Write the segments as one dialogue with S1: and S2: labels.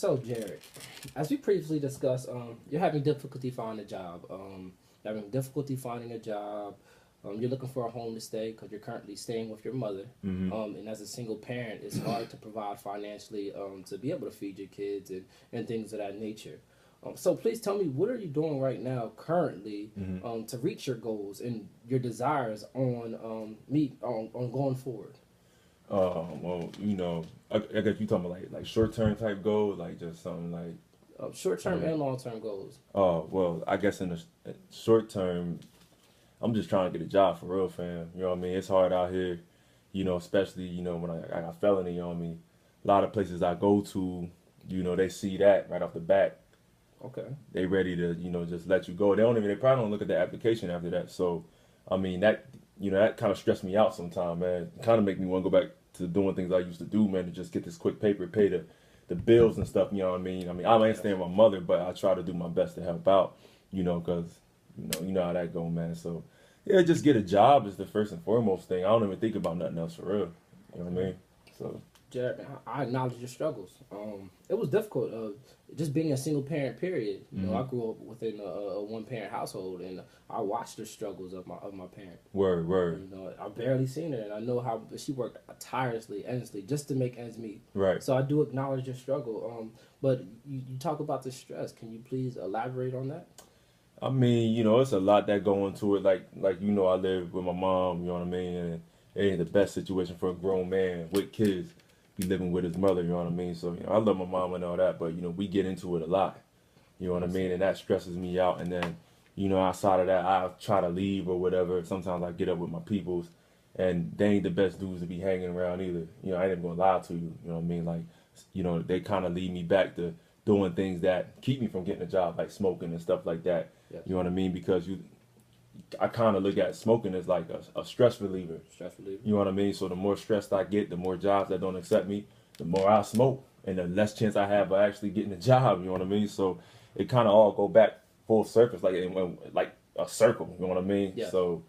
S1: So, Jared, as we previously discussed, you're having difficulty finding a job. You're having difficulty finding a job. You're looking for a home to stay because you're currently staying with your mother.
S2: Hmm.
S1: And as a single parent, it's hard to provide financially to be able to feed your kids and things of that nature. So please tell me, what are you doing right now, currently,
S2: Hmm.
S1: to reach your goals and your desires on going forward?
S2: Well, I guess you talking about like short term type goals, like just something like,
S1: Short term
S2: uh,
S1: and long term goals.
S2: well, I guess in the short term, I'm just trying to get a job for real, fam. You know what I mean? It's hard out here, especially when I got felony on me. A lot of places I go to, they see that right off the bat.
S1: Okay.
S2: They ready to, just let you go. They probably don't look at the application after that. So, I mean, that kind of stressed me out sometimes, man. Kind of make me want to go back to doing things I used to do, man, to just get this quick paper, pay the bills and stuff. You know what I mean? I ain't
S1: Yes.
S2: staying with my mother, but I try to do my best to help out. Because you know how that go, man. So, yeah, just get a job is the first and foremost thing. I don't even think about nothing else for real. You know what I mean? So,
S1: Jared, man, I acknowledge your struggles. It was difficult. Just being a single parent. Period.
S2: hmm.
S1: I grew up within a one parent household, and I watched the struggles of my parent.
S2: Word, word.
S1: I barely seen her, and I know how she worked tirelessly, endlessly, just to make ends meet.
S2: Right.
S1: So I do acknowledge your struggle. But you talk about the stress. Can you please elaborate on that?
S2: I mean, it's a lot that go into it. Like I live with my mom. You know what I mean, and it ain't the best situation for a grown man with kids be living with his mother. You know what I mean. So I love my mom and all that, but we get into it a lot. You know what I mean, and that stresses me out. And then outside of that, I try to leave or whatever. Sometimes I get up with my peoples, and they ain't the best dudes to be hanging around either. I ain't even gonna lie to you. You know what I mean, like they kind of lead me back to doing things that keep me from getting a job, like smoking and stuff like that.
S1: Yes.
S2: You know what I mean? Because I kind of look at smoking as like a stress reliever.
S1: Stress reliever.
S2: You know what I mean? So the more stressed I get, the more jobs that don't accept me, the more I smoke, and the less chance I have of actually getting a job. You know what I mean? So it kind of all go back full surface, like a circle. You know what I mean?
S1: Yes.
S2: So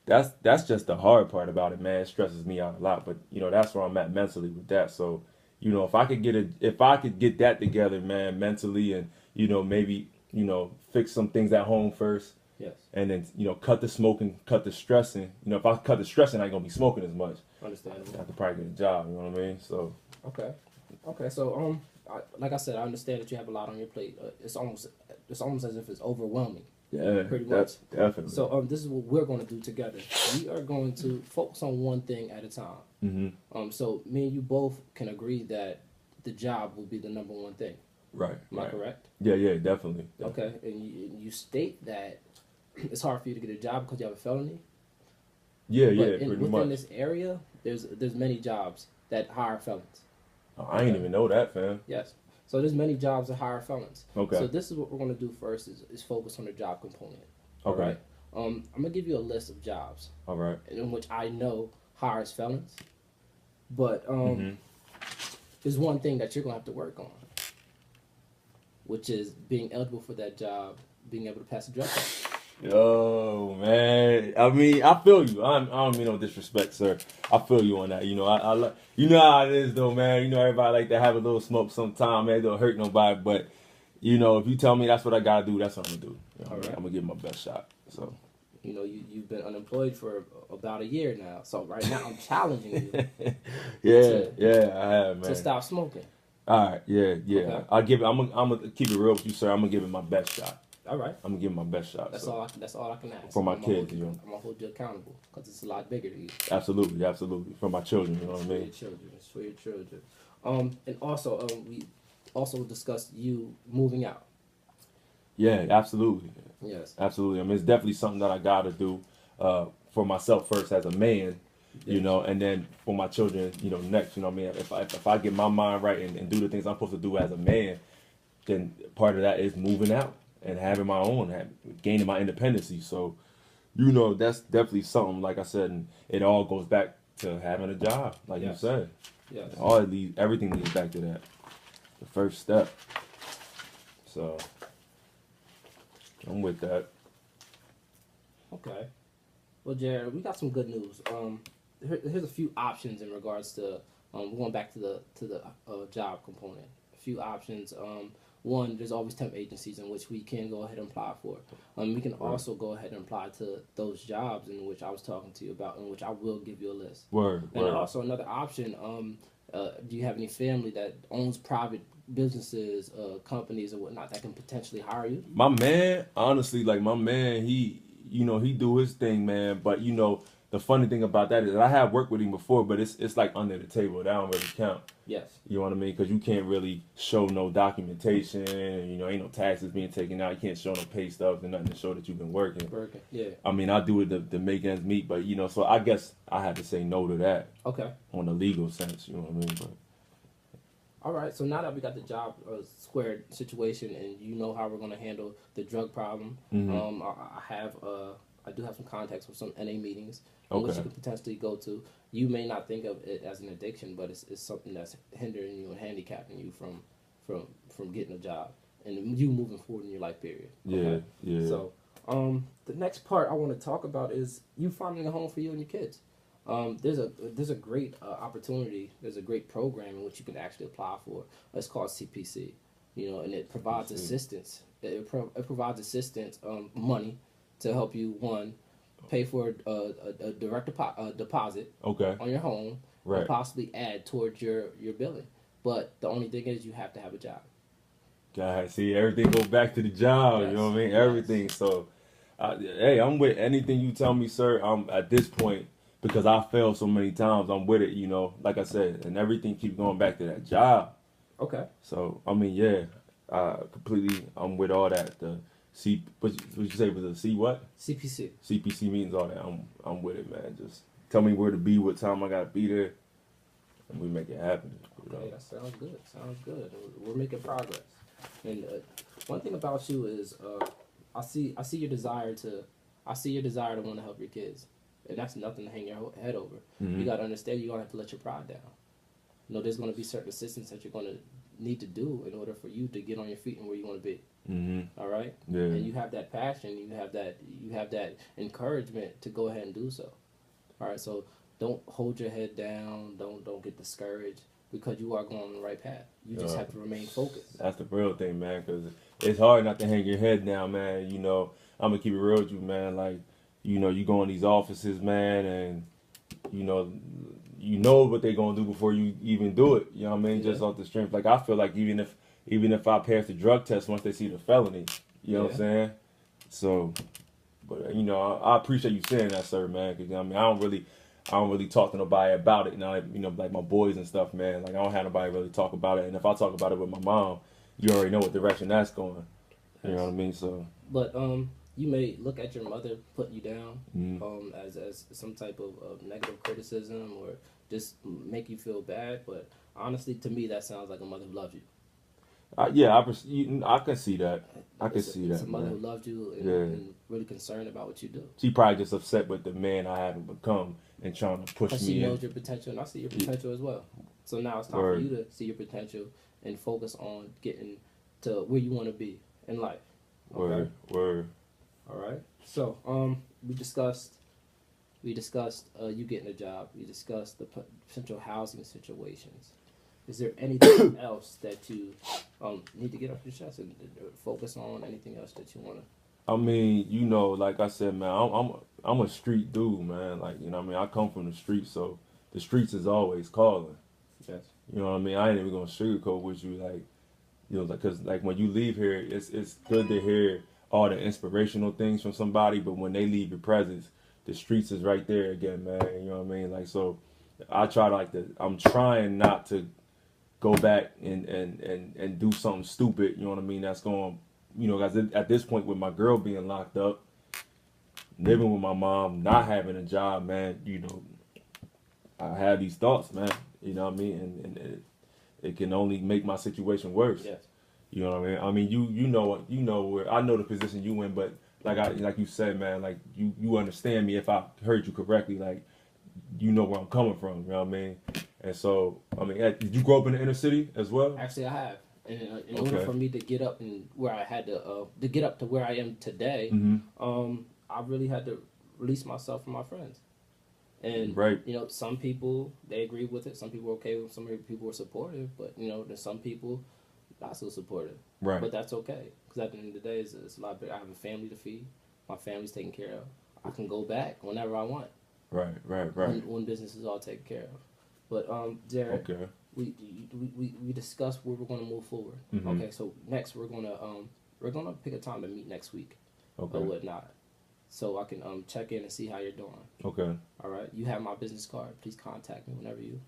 S2: that's just the hard part about it, man. It stresses me out a lot, but that's where I'm at mentally with that. So if I could get that together, man, mentally, and maybe fix some things at home first,
S1: Yes.
S2: and then cut the smoking, cut the stressing. If I cut the stressing, I ain't gonna be smoking as much.
S1: Understandable.
S2: I have to probably get a job. You know what I mean? So
S1: Okay. Okay. So like I said, I understand that you have a lot on your plate. It's almost as if it's overwhelming.
S2: yeah,
S1: Pretty
S2: that's
S1: much.
S2: definitely.
S1: So this is what we're going to do together. We are going to focus on one thing at a time.
S2: Hmm.
S1: So me and you both can agree that the job will be the number one thing.
S2: Right.
S1: Am I
S2: Right.
S1: correct?
S2: Yeah. Yeah. Definitely.
S1: Okay. And you state that it's hard for you to get a job because you have a felony.
S2: Yeah.
S1: But
S2: Yeah. Pretty
S1: within
S2: much.
S1: this area, there's many jobs that hire felons.
S2: I ain't even know that, fam.
S1: Yes. So there's many jobs that hire felons.
S2: Okay.
S1: So this is what we're going to do first is focus on the job component. All
S2: Okay.
S1: right. I'm gonna give you a list of jobs
S2: All right.
S1: in which I know hires felons, but
S2: Hmm.
S1: there's one thing that you're gonna have to work on, which is being eligible for that job, being able to pass a drug test.
S2: Yo, man. I mean, I feel you. I don't mean no disrespect, sir. I feel you on that. I like. You know how it is, though, man. Everybody like to have a little smoke sometime, man. It don't hurt nobody, but if you tell me that's what I gotta do, that's what I'm gonna do.
S1: All right.
S2: I'm gonna give my best shot. So.
S1: You've been unemployed for about a year now. So right now I'm challenging you
S2: Yeah, yeah, I have,
S1: to
S2: man.
S1: stop smoking.
S2: All right, yeah, yeah.
S1: Okay.
S2: I'll give it. I'm gonna keep it real with you, sir. I'm gonna give it my best shot.
S1: All right.
S2: I'm gonna give it my best shot.
S1: That's
S2: so.
S1: all. That's all I can ask.
S2: For my
S1: I'm gonna
S2: kids,
S1: I'm gonna hold you accountable because it's a lot bigger to you.
S2: Absolutely, absolutely. For my children, you know what I
S1: For your
S2: mean?
S1: children. It's for your children. And also, we also discussed you moving out.
S2: Yeah, absolutely,
S1: Yes.
S2: absolutely. I mean, it's definitely something that I gotta do for myself first as a man,
S1: Yes.
S2: and then for my children, next. You know what I mean? If I get my mind right and do the things I'm supposed to do as a man, then part of that is moving out and having my own, gaining my independency. So, that's definitely something. Like I said, and it all goes back to having a job, like you
S1: Yes.
S2: said.
S1: Yes.
S2: Everything leads back to that. The first step. So I'm with that.
S1: Okay. Well, Jared, we got some good news. Here's a few options in regards to we're going back to the job component. few options. One, there's always temp agencies in which we can go ahead and apply for. We can also go ahead and apply to those jobs in which I was talking to you about, in which I will give you a list.
S2: Word.
S1: And also another option, do you have any family that owns private businesses, companies or whatnot that can potentially hire you?
S2: My man, honestly, like my man, he do his thing, man. But the funny thing about that is I have worked with him before, but it's like under the table. That don't really count.
S1: Yes.
S2: You know what I mean? Because you can't really show no documentation. Ain't no taxes being taken out. You can't show no pay stubs and nothing to show that you've been working.
S1: Yeah.
S2: I mean, I do it to make ends meet, but so I guess I had to say no to that.
S1: Okay.
S2: On the legal sense, you know what I mean? But
S1: all right. So now that we got the job squared situation, and you know how we're gonna handle the drug problem, I do have some contacts with some NA meetings which you could potentially go to. You may not think of it as an addiction, but it's something that's hindering you and handicapping you from getting a job and you moving forward in your life period. Okay?
S2: Yeah.
S1: So the next part I want to talk about is you finding a home for you and your kids. There's a great opportunity. There's a great program in which you can actually apply for. It's called CPC, and it provides assistance. It provides assistance, money to help you, one, pay for a direct deposit on your home,
S2: right,
S1: and possibly add towards your billing. But the only thing is you have to have a job.
S2: God, see, everything goes back to the job.
S1: Yes.
S2: You know what I mean? Everything. Yes. So, hey, I'm with anything you tell me, sir. I'm at this point, because I failed so many times, I'm with it, like I said, and everything keeps going back to that job.
S1: Okay.
S2: So, I mean, yeah, completely, I'm with all that. The what you say was a C what?
S1: CPC.
S2: CPC meetings, all that. I'm with it, man. Just tell me where to be, what time I gotta be there, and we make it happen.
S1: Okay, that sounds good. Sounds good. We're making progress. And one thing about you is, I see your desire to want to help your kids, and that's nothing to hang your head over.
S2: Mm-hmm.
S1: You got to understand you're gonna have to let your pride down. There's gonna be certain assistance that you're gonna need to do in order for you to get on your feet and where you want to be.
S2: Mm-hmm.
S1: All right.
S2: Yeah.
S1: And you have that passion. You have that encouragement to go ahead and do so. All right. So don't hold your head down. Don't get discouraged, because you are going on the right path. You just have to remain focused.
S2: That's the real thing, man, because it's hard not to hang your head down, man. I'm going to keep it real with you, man. Like, you go in these offices, man, and, you know what they're going to do before you even do it. You know what I mean? Yeah. Just off the strength. Like, I feel like even if I pass the drug test once they see the felony, you know what I'm saying? So, but, I appreciate you saying that, sir, man, because, I don't really talk to nobody about it. Now, like my boys and stuff, man. Like, I don't have nobody really talk about it. And if I talk about it with my mom, you already know what direction that's going. You know what I mean? So.
S1: But you may look at your mother putting you down as some type of negative criticism or just make you feel bad. But honestly, to me, that sounds like a mother who loves you.
S2: Yeah, I can see that. It's a
S1: mother who loved you and really concerned about what you do.
S2: She probably just upset with the man I haven't become and trying to push me.
S1: She knows your potential, and I see your potential as well. So now it's time for you to see your potential and focus on getting to where you want to be in life. Okay?
S2: Word.
S1: All right. So we discussed you getting a job. We discussed the potential housing situations. Is there anything else that you need to get off your chest and focus on? Anything else that you want to?
S2: I mean, like I said, man, I'm a street dude, man. Like, I come from the streets, so the streets is always calling.
S1: Yes.
S2: You know what I mean? I ain't even gonna sugarcoat with you, like, because like when you leave here, it's good to hear all the inspirational things from somebody, but when they leave your presence, the streets is right there again, man. You know what I mean? Like, so I'm trying not to go back and do something stupid, you know what I mean? That's going, guys, at this point with my girl being locked up, living with my mom, not having a job, man, I have these thoughts, man, you know what I mean? And it can only make my situation worse.
S1: Yes.
S2: You know what I mean? I mean, you know where I know the position you in, but like you said, man, like you understand me if I heard you correctly, like you know where I'm coming from, you know what I mean? And so, I mean, did you grow up in the inner city as well?
S1: Actually, I have. And in order for me to get up and where I had to get up to where I am today, I really had to release myself from my friends. And some people, they agree with it. Some people were okay with it. Some people were supportive. But there's some people not so supportive.
S2: Right.
S1: But that's okay, because at the end of the day, it's a lot better. I have a family to feed. My family's taken care of. I can go back whenever I want.
S2: Right.
S1: When business is all taken care of. But Jared,
S2: Okay.
S1: we discussed where we're going to move forward.
S2: Mhm.
S1: Okay, so next we're gonna pick a time to meet next week
S2: Okay.
S1: or whatnot, so I can check in and see how you're doing.
S2: Okay.
S1: All right, you have my business card. Please contact me whenever you.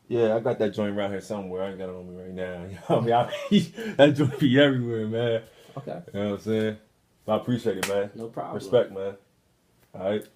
S2: Yeah, I got that joint around here somewhere. I ain't got it on me right now. You know what I mean? That joint be everywhere, man.
S1: Okay.
S2: You know what I'm saying? I appreciate it, man.
S1: No problem.
S2: Respect, man. All right.